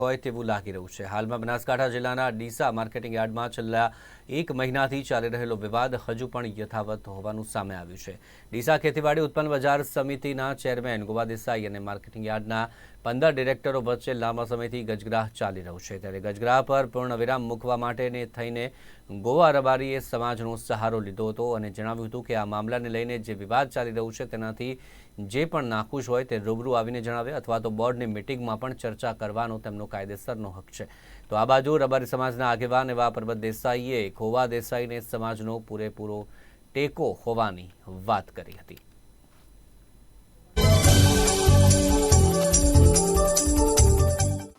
હોય તેવું લાગી રહ્યું છે। હાલમાં બનાસકાંઠા જિલ્લાના ડીસા માર્કેટિંગ યાર્ડમાં છેલ્લા 1 મહિનાથી ચાલી રહેલો વિવાદ હજુ પણ યથાવત હોવાનું સામે આવ્યું છે। ડીસા ખેતીવાડી ઉત્પન્ન બજાર સમિતિના ચેરમેન ગોવા દેસાઈ અને માર્કેટિંગ યાર્ડના 15 ડિરેક્ટરો વચ્ચે લાંબા સમયથી ગજગ્રાહ ચાલી રહ્યો છે। ત્યારે ગજગ્રાહ પર પૂર્ણવિરામ મૂકવા માટેને થઈને ગોવા રબારીએ સમાજનો સહારો લીધો હતો અને જણાવ્યું હતું કે આ મામલાને લઈને જે વિવાદ ચાલી રહ્યું છે તેનાથી જે પણ નાખુશ હોય તે રૂબરૂ આવીને જણાવે અથવા તો બોર્ડની મીટિંગમાં પણ ચર્ચા કરવાનો તેમનો કાયદેસરનો હક છે। તો આ બાજુ રબારી સમાજના આગેવાન એવા પરબત દેસાઈએ ગોવા દેસાઈને સમાજનો પૂરેપૂરો ટેકો હોવાની વાત કરી હતી।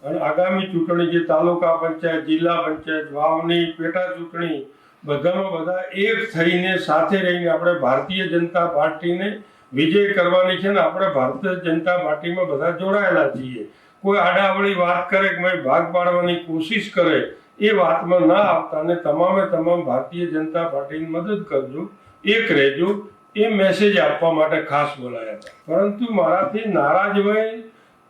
અને આગામી ચૂંટણી જે તાલુકા પંચાયત, જિલ્લા પંચાયત, વાવની પેટા ચૂંટણી બધામાં બધા એક થઈને સાથે રહીને આપણે ભારતીય જનતા પાર્ટીને વિજય કરવાની છે ને આપણે ભારતીય જનતા પાર્ટીમાં બધા જોડાયેલા છીએ। કોઈ આડાવળી વાત કરે કે મેં ભાગ પાડવાની કોશિશ કરે એ વાતમાં ના આવતા અને તમામે તમામ ભારતીય જનતા પાર્ટીની મદદ કરજો, એક રહેજો, એ મેસેજ આપવા માટે ખાસ બોલાયા હતા। પરંતુ મારાથી નારાજ હોય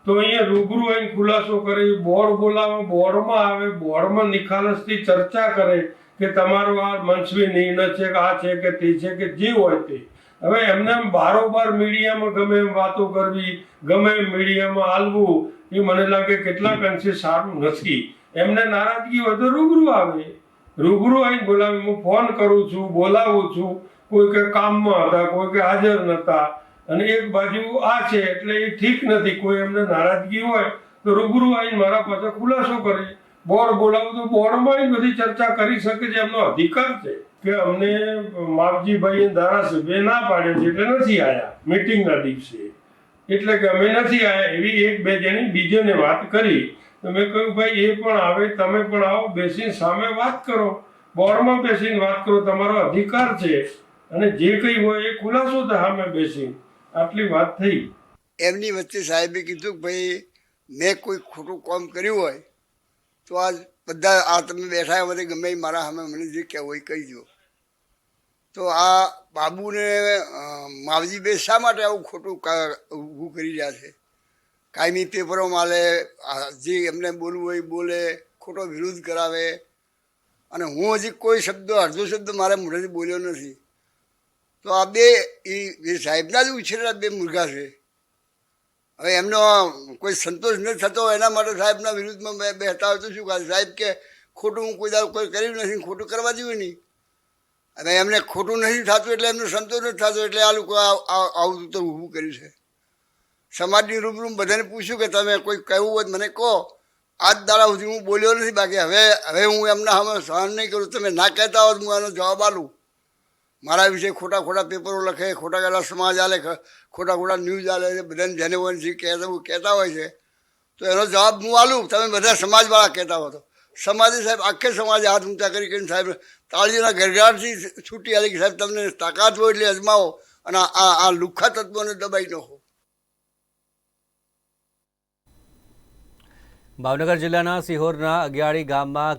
તો અહીંયા રૂબરૂ આવીને ખુલાસો કરે, બોર્ડ બોલાવે, બોર્ડમાં આવે, બોર્ડમાં નિખાલસથી ચર્ચા કરે કે તમારો આ મનસ્વી નિર્ણય છે કે આ છે કે તે છે કે જે હોય તે। હવે એમને બારોબાર મીડિયામાં ગમે એમ વાતો કરવી, ગમે એમ મીડિયામાં હાલવું એ મને લાગે કેટલાક અંશે સારું નથી। એમને નારાજગી હોય તો રૂબરૂ આવે, રૂબરૂ આવીને બોલાવે। હું ફોન કરું છું, બોલાવું છું, કોઈ કે કામમાં હતા, કોઈ કે હાજર નહોતા અને એક બાજુ આ છે એટલે એ ઠીક નથી। કોઈ એમને નારાજગી હોય તો રૂબરૂ આવીને મારા પાસે ખુલાસો કરે, બોર્ડ બોલાવું તો બોર્ડમાં આવીને બધી ચર્ચા કરી શકે છે, એમનો અધિકાર છે। કે અમને માવજીભાઈ ધારાસભ્ય ના પાડ્યો છે એટલે નથી આવ્યા મીટિંગના દિવસે, એટલે કે અમે નથી આવ્યા એવી એક બે જણી બીજેને વાત કરી। તો મેં કહ્યું ભાઈ એ પણ આવે, તમે પણ આવો, બેસીને સામે વાત કરો, બોર્ડમાં બેસીને વાત કરો, તમારો અધિકાર છે અને જે કંઈ હોય એ ખુલાસો થાય સામે બેસીને। આટલી વાત થઈ। એમની વચ્ચે સાહેબે કીધું કે ભાઈ મેં કોઈ ખોટું કામ કર્યું હોય તો આ બધા આ તમે બેઠા હોય ગમે મારા સામે મને જે કહેવું હોય કહીજો। તો આ બાબુને માવજીભાઈ શા માટે આવું ખોટું ઊભું કરી રહ્યા છે? કાયમી પેપરો માલે, જે એમને બોલવું હોય બોલે, ખોટો વિરોધ કરાવે અને હું હજી કોઈ શબ્દ અડધો શબ્દ મારા મોઢેથી બોલ્યો નથી। તો આ બે એ સાહેબના જ ઉછેરેલા બે મુર્ગા છે। હવે એમનો કોઈ સંતોષ નથી થતો એના માટે સાહેબના વિરુદ્ધમાં બેઠા હોય તો શું કહે? સાહેબ કે ખોટું હું કોઈ દાવ કોઈ કર્યું નથી, ખોટું કરવા જોઈએ નહીં। અને એમને ખોટું નથી થતું એટલે એમનો સંતોષ નથી થતો એટલે આ લોકો આવું તો ઊભું કર્યું છે। સમાજની રૂબરૂ બધાને પૂછ્યું કે તમે કોઈ કહેવું હોય મને કહો। આજ દાડા સુધી હું બોલ્યો નથી, બાકી હવે હું એમના સામે સહન નહીં કરું। તમે ના કહેતા હોત હું એનો જવાબ આલું। મારા વિશે ખોટા ખોટા પેપરો લખે, ખોટા ખોટા સમાજ આલે, ખોટા ખોટા ન્યૂઝ આલે, બધાને જેને હોય જે કહેતા હોય છે તો એનો જવાબ હું આલું। તમે બધા સમાજવાળા કહેતા હો તો સમાજે સાહેબ આખે સમાજે હાથ ઊંચા કરીને સાહેબ તાળીઓના ગરગડાટથી છૂટી આવી કે સાહેબ તમને તાકાત હોય એટલે અજમાવો અને આ લુખ્ખા તત્વોને દબાઈ નાખો। ભાવનગર જિલ્લાના સિહોરના અગિયાળી ગામમાં